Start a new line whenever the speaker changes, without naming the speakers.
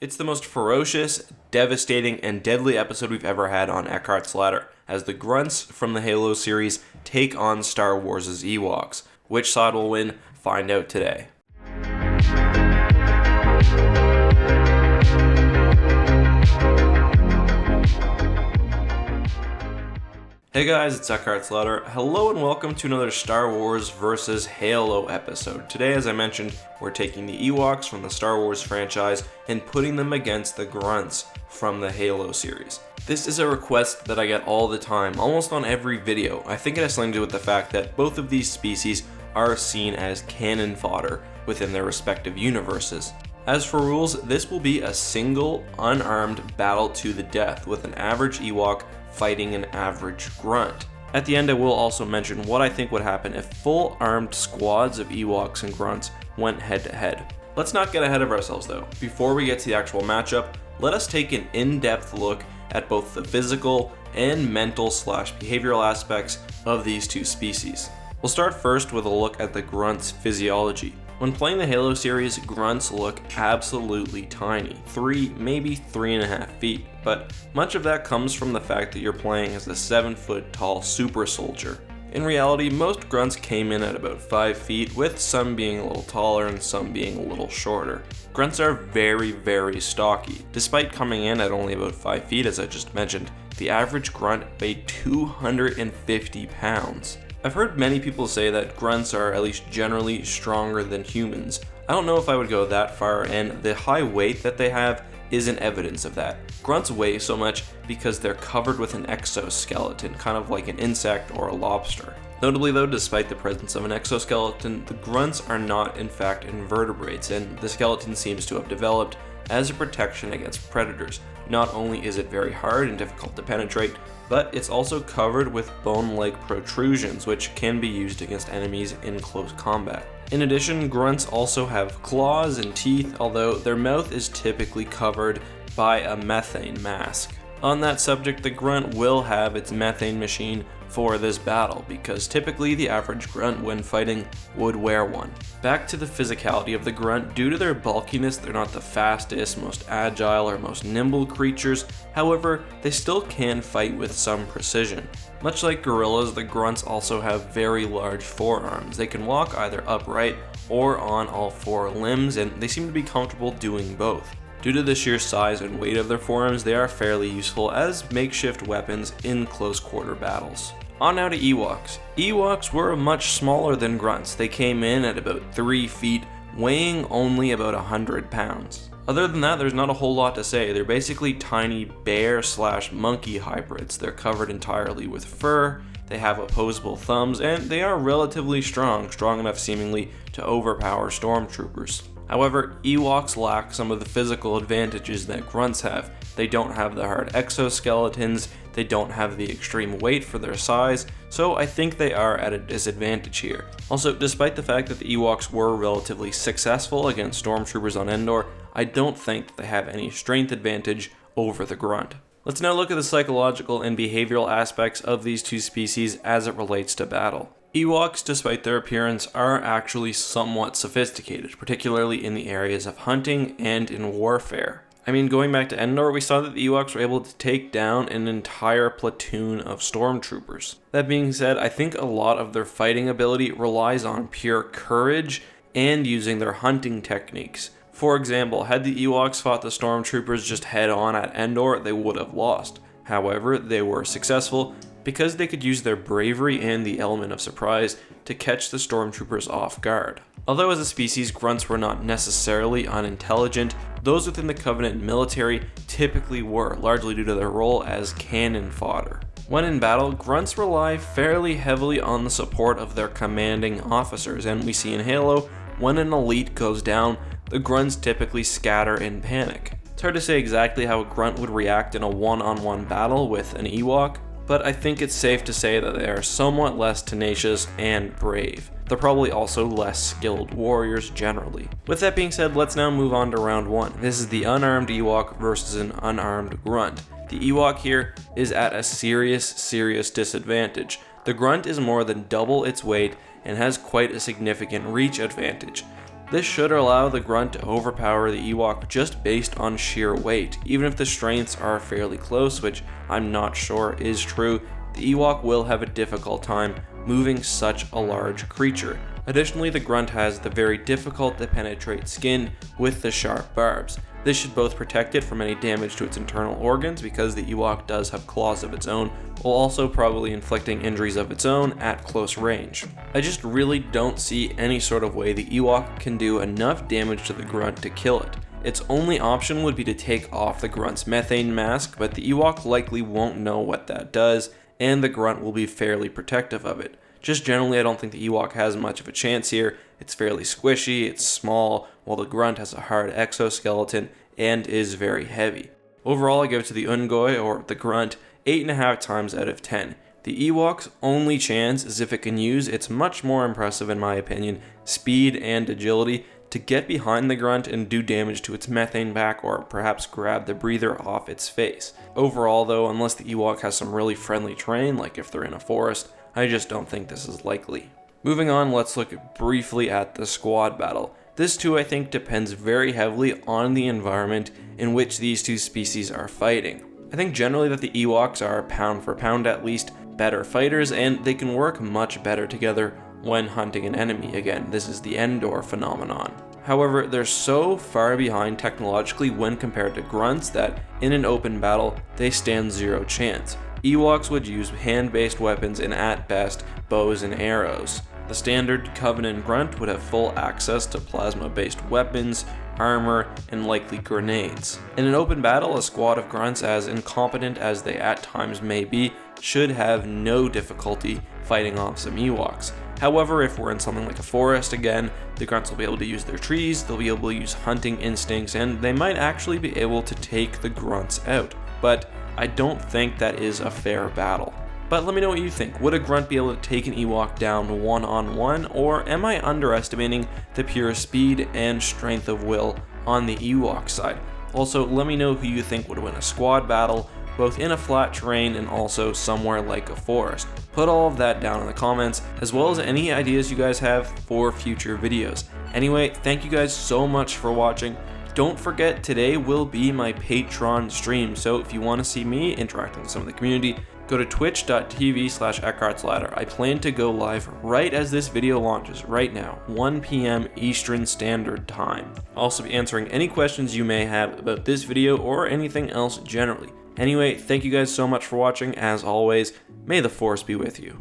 It's the most ferocious, devastating, and deadly episode we've ever had on EckhartsLadder, as the Grunts from the Halo series take on Star Wars' Ewoks. Which side will win? Find out today. Hey guys, it's EckhartsLadder. Hello and welcome to another Star Wars vs. Halo episode. Today, as I mentioned, we're taking the Ewoks from the Star Wars franchise and putting them against the Grunts from the Halo series. This is a request that I get all the time, almost on every video. I think it has something to do with the fact that both of these species are seen as cannon fodder within their respective universes. As for rules, this will be a single, unarmed battle to the death with an average Ewok fighting an average Grunt. At the end, I will also mention what I think would happen if full armed squads of Ewoks and Grunts went head to head. Let's not get ahead of ourselves though. Before we get to the actual matchup, let us take an in-depth look at both the physical and mental/behavioral aspects of these two species. We'll start first with a look at the Grunts physiology. When playing the Halo series, Grunts look absolutely tiny, 3, maybe 3.5 feet, but much of that comes from the fact that you're playing as a 7-foot tall super soldier. In reality, most Grunts came in at about 5 feet, with some being a little taller and some being a little shorter. Grunts are very stocky. Despite coming in at only about 5 feet, as I just mentioned, the average Grunt weighed 250 pounds. I've heard many people say that Grunts are at least generally stronger than humans. I don't know if I would go that far, and the high weight that they have isn't evidence of that. Grunts weigh so much because they're covered with an exoskeleton, kind of like an insect or a lobster. Notably though, despite the presence of an exoskeleton, the Grunts are not in fact invertebrates, and the skeleton seems to have developed as a protection against predators. Not only is it very hard and difficult to penetrate, but it's also covered with bone-like protrusions, which can be used against enemies in close combat. In addition, Grunts also have claws and teeth, although their mouth is typically covered by a methane mask. On that subject, the Grunt will have its methane machine for this battle, because typically the average Grunt when fighting would wear one. Back to the physicality of the Grunt, due to their bulkiness, they're not the fastest, most agile, or most nimble creatures. However, they still can fight with some precision. Much like gorillas, the Grunts also have very large forearms. They can walk either upright or on all 4 limbs, and they seem to be comfortable doing both. Due to the sheer size and weight of their forearms, they are fairly useful as makeshift weapons in close quarter battles. On now to Ewoks. Ewoks were much smaller than Grunts. They came in at about 3 feet, weighing only about 100 pounds. Other than that, there's not a whole lot to say. They're basically tiny bear/monkey hybrids. They're covered entirely with fur, they have opposable thumbs, and they are relatively strong enough seemingly to overpower stormtroopers. However, Ewoks lack some of the physical advantages that Grunts have. They don't have the hard exoskeletons, they don't have the extreme weight for their size, so I think they are at a disadvantage here. Also, despite the fact that the Ewoks were relatively successful against stormtroopers on Endor, I don't think that they have any strength advantage over the Grunt. Let's now look at the psychological and behavioral aspects of these two species as it relates to battle. Ewoks, despite their appearance, are actually somewhat sophisticated, particularly in the areas of hunting and in warfare. I mean, going back to Endor, we saw that the Ewoks were able to take down an entire platoon of stormtroopers. That being said, I think a lot of their fighting ability relies on pure courage and using their hunting techniques. For example, had the Ewoks fought the stormtroopers just head on at Endor, they would have lost. However, they were successful because they could use their bravery and the element of surprise to catch the stormtroopers off guard. Although as a species, Grunts were not necessarily unintelligent, those within the Covenant military typically were, largely due to their role as cannon fodder. When in battle, Grunts rely fairly heavily on the support of their commanding officers, and we see in Halo, when an elite goes down, the Grunts typically scatter in panic. It's hard to say exactly how a Grunt would react in a one-on-one battle with an Ewok, but I think it's safe to say that they are somewhat less tenacious and brave. They're probably also less skilled warriors generally. With that being said, let's now move on to round 1. This is the unarmed Ewok versus an unarmed Grunt. The Ewok here is at a serious disadvantage. The Grunt is more than double its weight and has quite a significant reach advantage. This should allow the Grunt to overpower the Ewok just based on sheer weight. Even if the strengths are fairly close, which I'm not sure is true, the Ewok will have a difficult time moving such a large creature. Additionally, the Grunt has the very difficult to penetrate skin with the sharp barbs. This should both protect it from any damage to its internal organs, because the Ewok does have claws of its own, while also probably inflicting injuries of its own at close range. I just really don't see any sort of way the Ewok can do enough damage to the Grunt to kill it. Its only option would be to take off the Grunt's methane mask, but the Ewok likely won't know what that does, and the Grunt will be fairly protective of it. Just generally, I don't think the Ewok has much of a chance here. It's fairly squishy, it's small, while the Grunt has a hard exoskeleton and is very heavy. Overall, I give it to the Ungoi, or the Grunt, 8.5 times out of 10. The Ewok's only chance is if it can use its much more impressive, in my opinion, speed and agility to get behind the Grunt and do damage to its methane back, or perhaps grab the breather off its face. Overall though, unless the Ewok has some really friendly terrain, like if they're in a forest, I just don't think this is likely. Moving on, let's look briefly at the squad battle. This too, I think, depends very heavily on the environment in which these two species are fighting. I think generally that the Ewoks are, pound for pound at least, better fighters, and they can work much better together when hunting an enemy. Again, this is the Endor phenomenon. However, they're so far behind technologically when compared to Grunts that in an open battle, they stand zero chance. Ewoks would use hand-based weapons and at best, bows and arrows. The standard Covenant Grunt would have full access to plasma-based weapons, armor, and likely grenades. In an open battle, a squad of Grunts, as incompetent as they at times may be, should have no difficulty fighting off some Ewoks. However, if we're in something like a forest again, the Grunts will be able to use their trees, they'll be able to use hunting instincts, and they might actually be able to take the Grunts out. But I don't think that is a fair battle. But let me know what you think. Would a Grunt be able to take an Ewok down one-on-one, or am I underestimating the pure speed and strength of will on the Ewok side? Also, let me know who you think would win a squad battle, both in a flat terrain and also somewhere like a forest. Put all of that down in the comments, as well as any ideas you guys have for future videos. Anyway, thank you guys so much for watching. Don't forget, today will be my Patreon stream, so if you want to see me interacting with some of the community, go to twitch.tv/EckhartsLadder. I plan to go live right as this video launches, right now, 1 p.m. Eastern Standard Time. I'll also be answering any questions you may have about this video or anything else generally. Anyway, thank you guys so much for watching. As always, may the Force be with you.